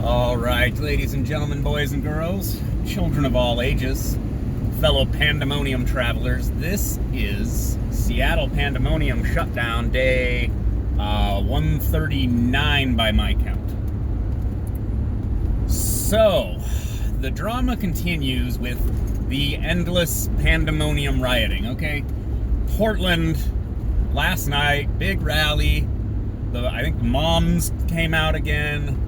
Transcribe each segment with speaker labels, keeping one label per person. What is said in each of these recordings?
Speaker 1: All right, ladies and gentlemen, boys and girls, children of all ages, fellow Pandemonium travelers, this is Seattle Pandemonium Shutdown day 139 by my count. So, the drama continues with the endless pandemonium rioting, okay? Portland, last night, big rally. I think the moms came out again.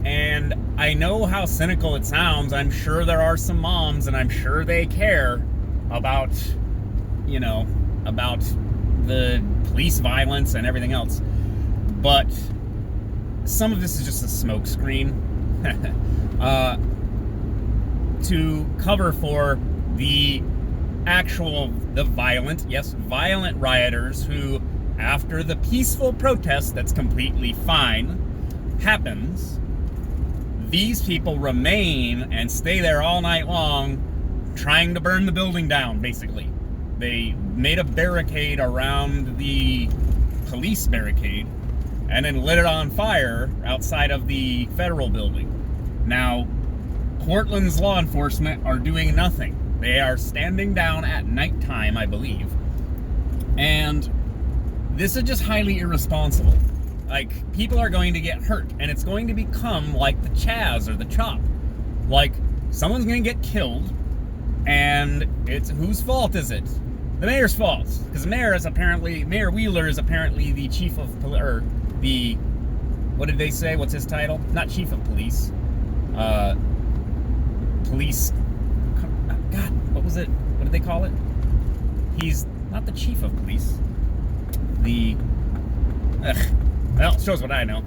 Speaker 1: And I know how cynical it sounds. I'm sure there are some moms, and I'm sure they care about, about the police violence and everything else. But some of this is just a smokescreen to cover for the violent rioters who, after the peaceful protest that's completely fine happens, these people remain and stay there all night long trying to burn the building down, basically. They made a barricade around the police barricade and then lit it on fire outside of the federal building. Now, Portland's law enforcement are doing nothing. They are standing down at nighttime, I believe. And this is just highly irresponsible. Like, people are going to get hurt, and it's going to become like the Chaz or the Chop. Like, someone's going to get killed, and it's whose fault is it? The mayor's fault, because Mayor Wheeler is apparently the chief of police, or the, what did they say? What's his title? Not chief of police. Police. God, what was it? What did they call it? He's not the chief of police. Well, it shows what I know.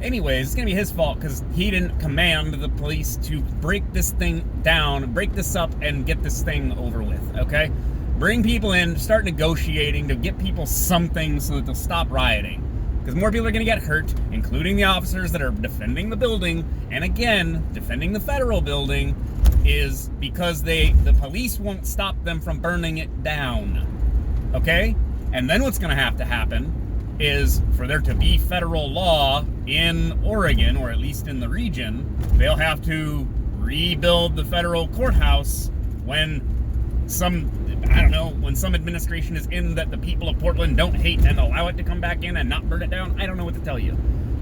Speaker 1: Anyways, it's going to be his fault because he didn't command the police to break this thing down, break this up, and get this thing over with, okay? Bring people in, start negotiating to get people something so that they'll stop rioting. Because more people are going to get hurt, including the officers that are defending the building. And again, defending the federal building is because the police won't stop them from burning it down, okay? And then what's going to have to happen is for there to be federal law in Oregon, or at least in the region, they'll have to rebuild the federal courthouse when some administration is in that the people of Portland don't hate and allow it to come back in and not burn it down. I don't know what to tell you.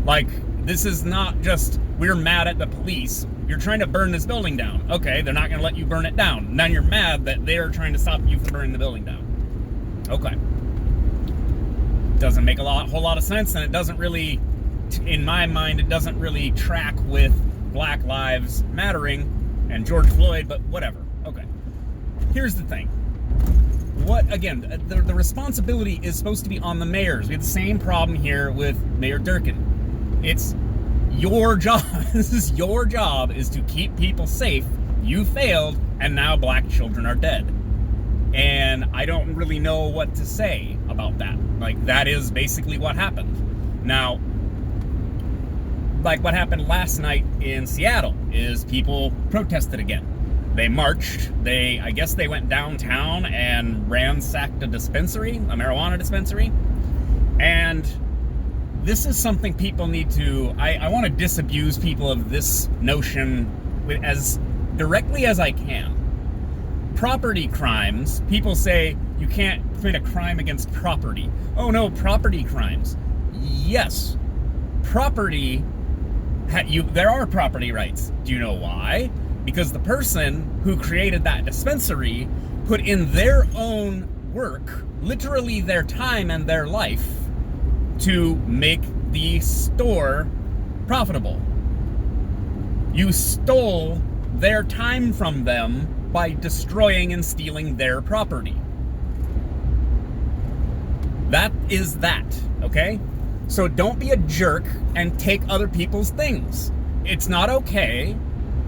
Speaker 1: Like, this is not just, we're mad at the police. You're trying to burn this building down. Okay, they're not going to let you burn it down. Now you're mad that they're trying to stop you from burning the building down. Okay. Doesn't make a whole lot of sense, and it doesn't really, in my mind, it doesn't really track with Black Lives Mattering and George Floyd, but whatever. Okay. Here's the thing. The responsibility is supposed to be on the mayors. We have the same problem here with Mayor Durkin. It's your job. This is your job, is to keep people safe. You failed, and now black children are dead. And I don't really know what to say about that. Like, that is basically what happened. Now, like what happened last night in Seattle is people protested again. They marched. I guess they went downtown and ransacked a marijuana dispensary. And this is something people need to, I want to disabuse people of this notion as directly as I can. Property crimes, people say you can't commit a crime against property. Oh no, property crimes. Yes, there are property rights. Do you know why? Because the person who created that dispensary put in their own work, literally their time and their life, to make the store profitable. You stole their time from them by destroying and stealing their property. That is that, okay? So don't be a jerk and take other people's things. It's not okay,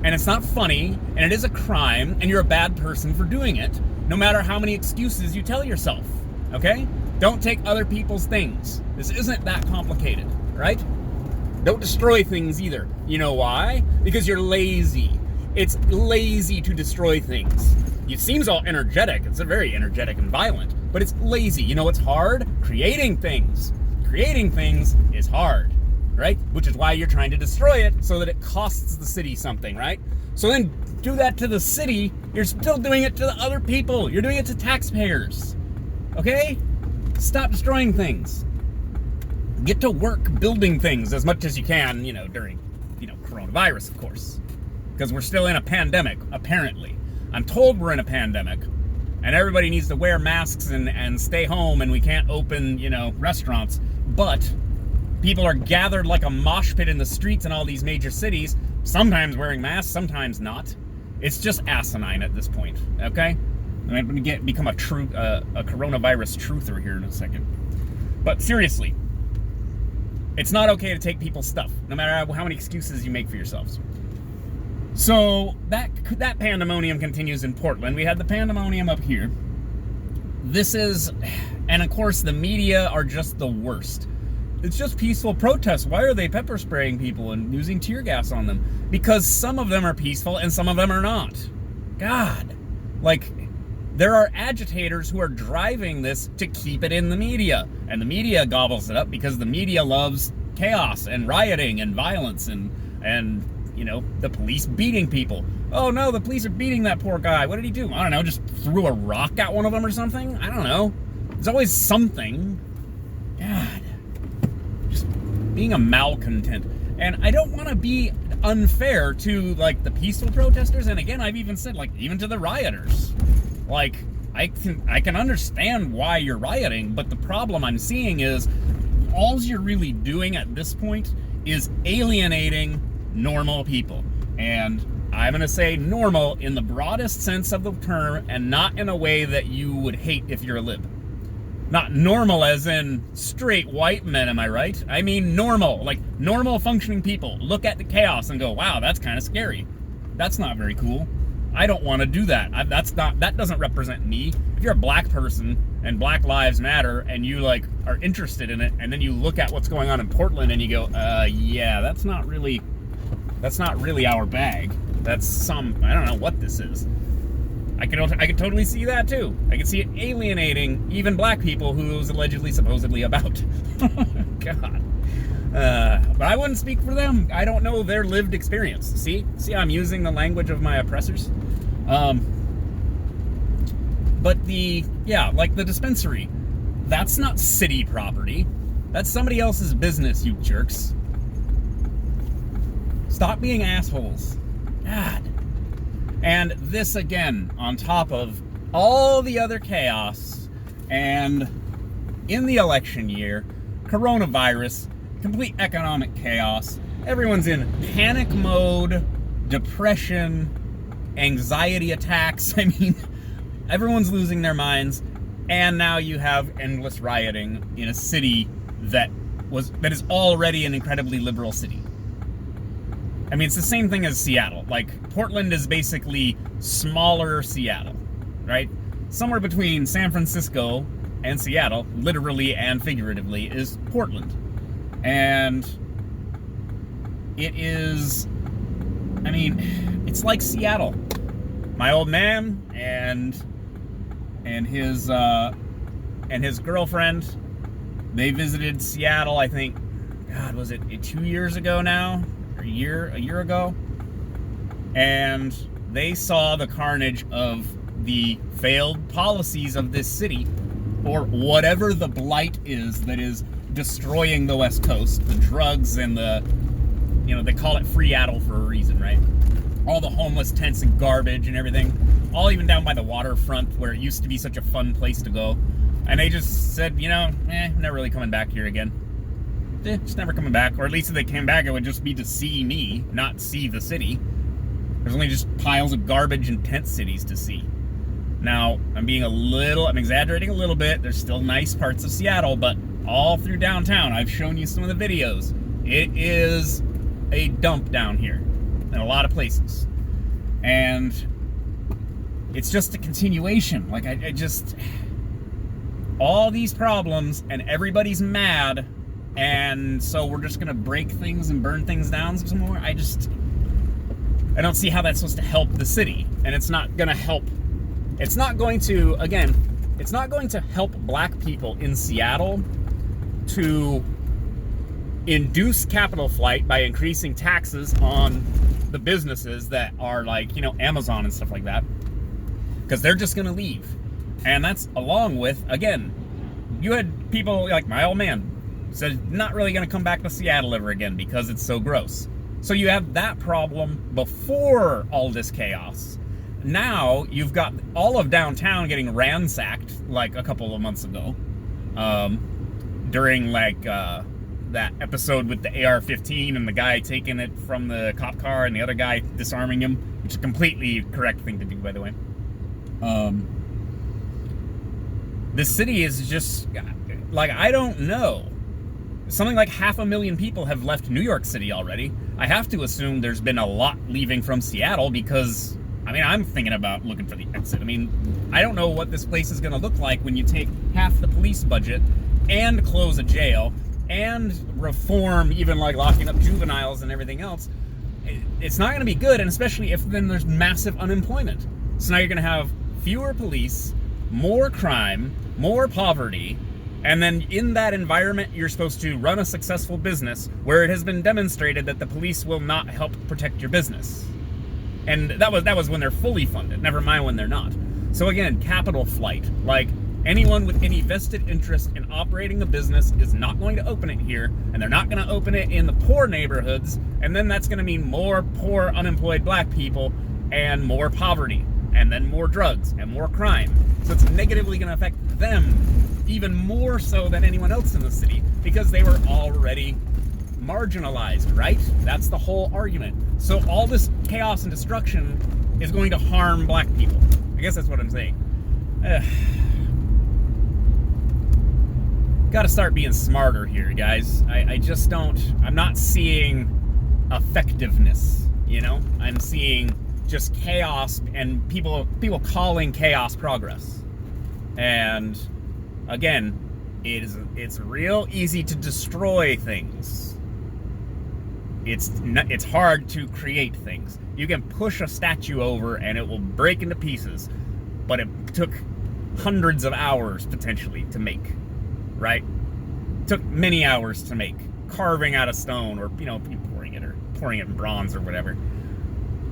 Speaker 1: and it's not funny, and it is a crime, and you're a bad person for doing it, no matter how many excuses you tell yourself, okay? Don't take other people's things. This isn't that complicated, right? Don't destroy things either. You know why? Because you're lazy. It's lazy to destroy things. It seems all energetic. It's very energetic and violent, but it's lazy. You know what's hard? Creating things. Creating things is hard. right? Which is why you're trying to destroy it, so that it costs the city something, right? So then do that to the city, you're still doing it to the other people. You're doing it to taxpayers, okay? Stop destroying things. Get to work building things as much as you can, during, coronavirus, of course. Because we're still in a pandemic, apparently. I'm told we're in a pandemic, and everybody needs to wear masks and stay home, and we can't open, restaurants. But people are gathered like a mosh pit in the streets in all these major cities, sometimes wearing masks, sometimes not. It's just asinine at this point, okay? I'm going to become a coronavirus truther here in a second. But seriously, it's not okay to take people's stuff, no matter how many excuses you make for yourselves. So that pandemonium continues in Portland. We had the pandemonium up here. And of course the media are just the worst. It's just peaceful protests. Why are they pepper spraying people and using tear gas on them? Because some of them are peaceful and some of them are not. God. There are agitators who are driving this to keep it in the media. And the media gobbles it up because the media loves chaos and rioting and violence and the police beating people. Oh no, the police are beating that poor guy. What did he do? I don't know, just threw a rock at one of them or something? I don't know. There's always something. God. Just being a malcontent. And I don't want to be unfair to, the peaceful protesters. And again, I've even said, even to the rioters. I can understand why you're rioting, but the problem I'm seeing is all you're really doing at this point is alienating normal people. And I'm going to say normal in the broadest sense of the term and not in a way that you would hate if you're a lib. Not normal as in straight white men, am I right? I mean normal, normal functioning people. Look at the chaos and go, wow, that's kind of scary. That's not very cool. I don't want to do that. That doesn't represent me. If you're a black person and Black Lives Matter and you are interested in it, and then you look at what's going on in Portland and you go, yeah, that's not really our bag. That's I don't know what this is. I could totally see that too. I could see it alienating even black people who it was supposedly about. God. But I wouldn't speak for them. I don't know their lived experience. See, I'm using the language of my oppressors. But the dispensary, that's not city property. That's somebody else's business, you jerks. Stop being assholes. God. And this again, on top of all the other chaos, and in the election year, coronavirus, complete economic chaos, everyone's in panic mode, depression, anxiety attacks. I mean, everyone's losing their minds, and now you have endless rioting in a city that is already an incredibly liberal city. I mean, it's the same thing as Seattle. Portland is basically smaller Seattle, right? Somewhere between San Francisco and Seattle, literally and figuratively, is Portland. And it is, it's like Seattle. My old man and his girlfriend, they visited Seattle, I think, God, was it 2 years ago now? A year ago, and they saw the carnage of the failed policies of this city, or whatever the blight is that is destroying the West Coast, the drugs and they call it Freeattle for a reason, right? All the homeless tents and garbage and everything, all even down by the waterfront where it used to be such a fun place to go, and they just said, never really coming back here again. Just never coming back, or at least if they came back, it would just be to see me, not see the city. There's only just piles of garbage and tent cities to see. Now, I'm exaggerating a little bit. There's still nice parts of Seattle, but all through downtown, I've shown you some of the videos. It is a dump down here in a lot of places. And it's just a continuation. All these problems, and everybody's mad, and so we're just gonna break things and burn things down some more. I don't see how that's supposed to help the city, and it's not gonna help. It's not going to help black people in Seattle to induce capital flight by increasing taxes on the businesses that are like, Amazon and stuff like that, because they're just going to leave. And that's along with, again, you had people like my old man said not really going to come back to Seattle ever again because it's so gross. So you have that problem before all this chaos. Now you've got all of downtown getting ransacked like a couple of months ago, during like that episode with the AR-15 and the guy taking it from the cop car and the other guy disarming him, which is a completely correct thing to do, by the way. The city is just like, I don't know. Something like 500,000 people have left New York City already. I have to assume there's been a lot leaving from Seattle because, I'm thinking about looking for the exit. I don't know what this place is going to look like when you take half the police budget and close a jail and reform even like locking up juveniles and everything else. It's not going to be good, and especially if then there's massive unemployment. So now you're going to have fewer police, more crime, more poverty, and then in that environment, you're supposed to run a successful business where it has been demonstrated that the police will not help protect your business. And that was when they're fully funded, never mind when they're not. So again, capital flight. Like, anyone with any vested interest in operating a business is not going to open it here, and they're not going to open it in the poor neighborhoods, and then that's going to mean more poor, unemployed black people, and more poverty, and then more drugs, and more crime. So it's negatively going to affect them even more so than anyone else in the city, because they were already marginalized, right? That's the whole argument. So all this chaos and destruction is going to harm black people. I guess that's what I'm saying. Gotta start being smarter here, guys. I just don't... I'm not seeing effectiveness, I'm seeing just chaos and people calling chaos progress. And again, it's real easy to destroy things. It's hard to create things. You can push a statue over and it will break into pieces, but it took hundreds of hours potentially to make, right? It took many hours to make, carving out of stone, or pouring it in bronze or whatever.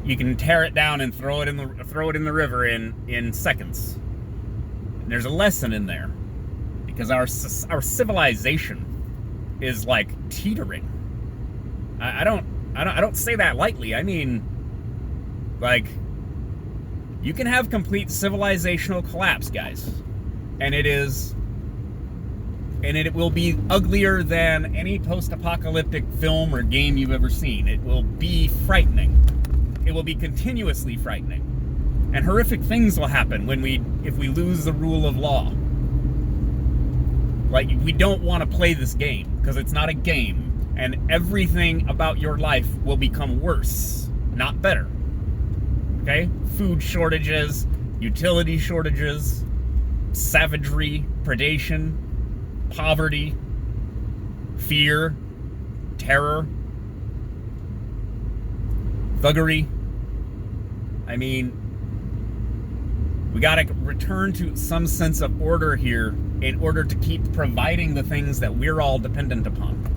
Speaker 1: You can tear it down and throw it in the river in seconds. And there's a lesson in there, because our civilization is like teetering. I don't say that lightly. Like, you can have complete civilizational collapse, guys, and it will be uglier than any post-apocalyptic film or game you've ever seen. It will be frightening. It will be continuously frightening, and horrific things will happen if we lose the rule of law. Like, we don't want to play this game because it's not a game. And everything about your life will become worse, not better. Okay? Food shortages, utility shortages, savagery, predation, poverty, fear, terror, thuggery. We gotta return to some sense of order here in order to keep providing the things that we're all dependent upon.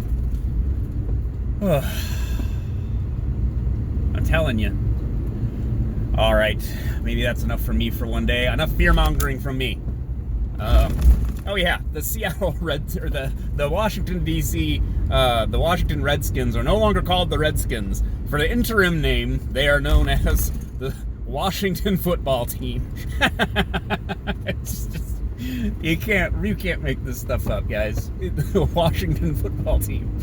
Speaker 1: I'm telling you. All right, maybe that's enough for me for one day. Enough fear-mongering from me. Oh yeah, the Seattle Reds, or the Washington D.C. The Washington Redskins are no longer called the Redskins. For the interim name, they are known as the Washington Football Team. It's just, you can't make this stuff up, guys. The Washington Football Team.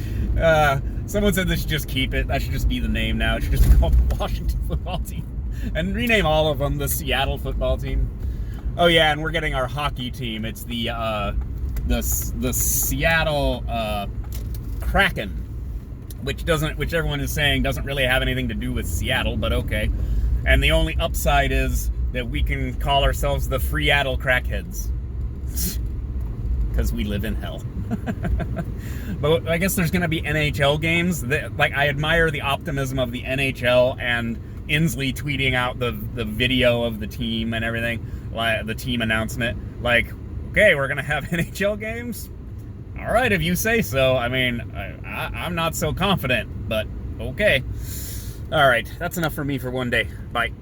Speaker 1: Someone said they should just keep it. That should just be the name now. It should just be called the Washington Football Team. And rename all of them the Seattle Football Team. Oh yeah, and we're getting our hockey team. It's the Seattle Kraken, which everyone is saying doesn't really have anything to do with Seattle, but okay. And the only upside is that we can call ourselves the Freeattle Crackheads. Because we live in hell. But I guess there's going to be NHL games. I admire the optimism of the NHL and Inslee tweeting out the video of the team and everything, like the team announcement. Like, okay, we're going to have NHL games? All right, if you say so. I mean, I'm not so confident, but okay. All right, that's enough for me for one day. Bye.